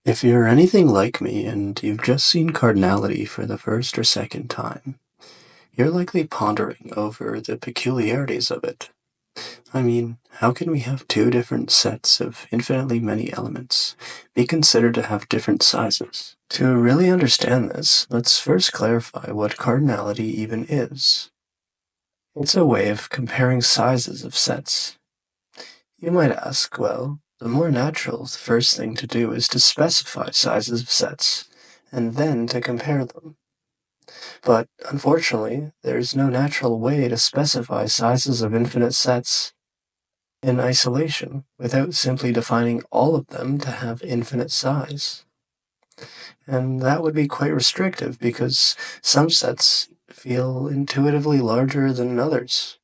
If you're anything like me and you've just seen cardinality for the first or second time, you're likely pondering over the peculiarities of it. I mean, how can we have two different sets of infinitely many elements be considered to have different sizes? To really understand this, let's first clarify what cardinality even is. It's a way of comparing sizes of sets. You might ask, well, the more natural first thing to do is to specify sizes of sets, and then to compare them. But unfortunately, there's no natural way to specify sizes of infinite sets in isolation without simply defining all of them to have infinite size. And that would be quite restrictive because some sets feel intuitively larger than others.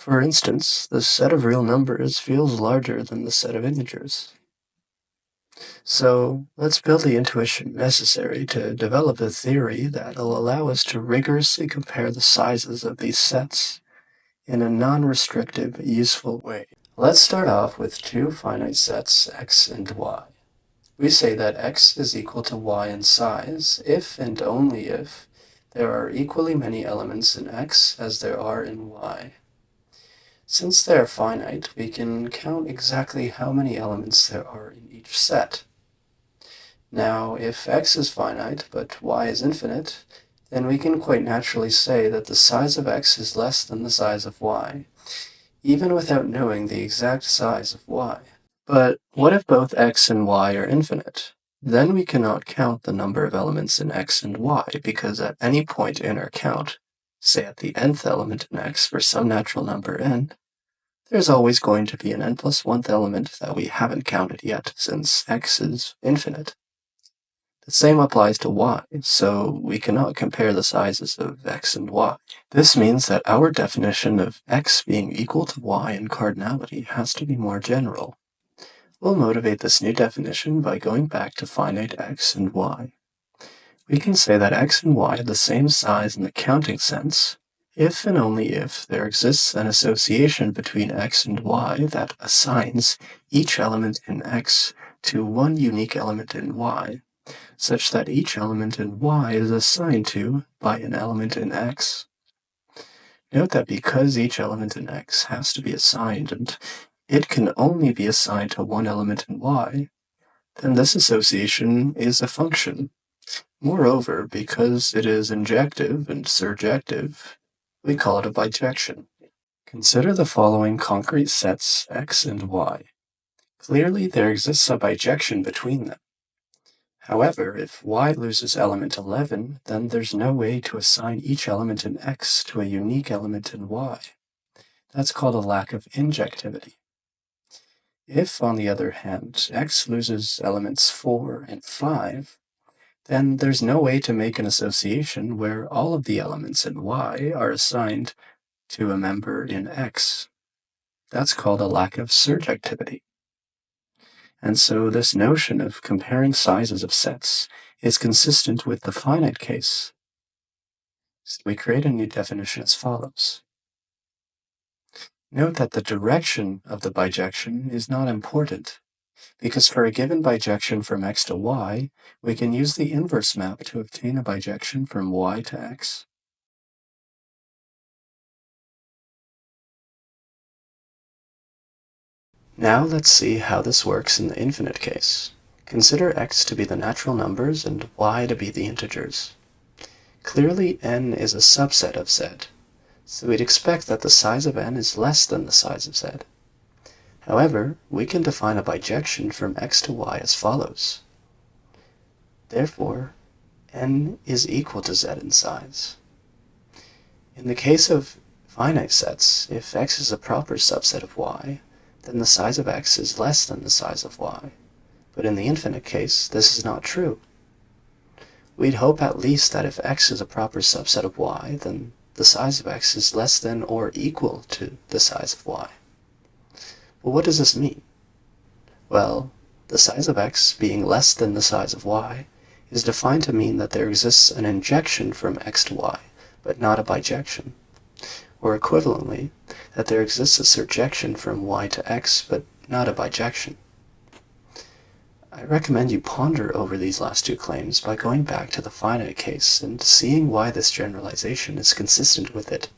For instance, the set of real numbers feels larger than the set of integers. So let's build the intuition necessary to develop a theory that'll allow us to rigorously compare the sizes of these sets in a non-restrictive, useful way. Let's start off with two finite sets, x and y. We say that x is equal to y in size if and only if there are equally many elements in x as there are in y. Since they are finite, we can count exactly how many elements there are in each set. Now, if x is finite, but y is infinite, then we can quite naturally say that the size of x is less than the size of y, even without knowing the exact size of y. But what if both x and y are infinite? Then we cannot count the number of elements in x and y, because at any point in our count, say at the nth element in x for some natural number n, there's always going to be an n plus 1th element that we haven't counted yet, since x is infinite. The same applies to y, so we cannot compare the sizes of x and y. This means that our definition of x being equal to y in cardinality has to be more general. We'll motivate this new definition by going back to finite x and y. We can say that x and y are the same size in the counting sense, if and only if there exists an association between x and y that assigns each element in x to one unique element in y, such that each element in y is assigned to by an element in x. Note that because each element in x has to be assigned and it can only be assigned to one element in y, then this association is a function. Moreover, because it is injective and surjective, we call it a bijection. Consider the following concrete sets x and y. Clearly, there exists a bijection between them. However, if y loses element 11, then there's no way to assign each element in x to a unique element in y. That's called a lack of injectivity. If, on the other hand, x loses elements 4 and 5, then there's no way to make an association where all of the elements in y are assigned to a member in x. That's called a lack of surjectivity. And so this notion of comparing sizes of sets is consistent with the finite case. So we create a new definition as follows. Note that the direction of the bijection is not important, because for a given bijection from x to y, we can use the inverse map to obtain a bijection from y to x. Now let's see how this works in the infinite case. Consider x to be the natural numbers and y to be the integers. Clearly n is a subset of z, so we'd expect that the size of n is less than the size of z. However, we can define a bijection from x to y as follows. Therefore, n is equal to z in size. In the case of finite sets, if x is a proper subset of y, then the size of x is less than the size of y. But in the infinite case, this is not true. We'd hope at least that if x is a proper subset of y, then the size of x is less than or equal to the size of y. But what does this mean? Well, the size of x being less than the size of y is defined to mean that there exists an injection from x to y, but not a bijection. Or equivalently, that there exists a surjection from y to x, but not a bijection. I recommend you ponder over these last two claims by going back to the finite case and seeing why this generalization is consistent with it.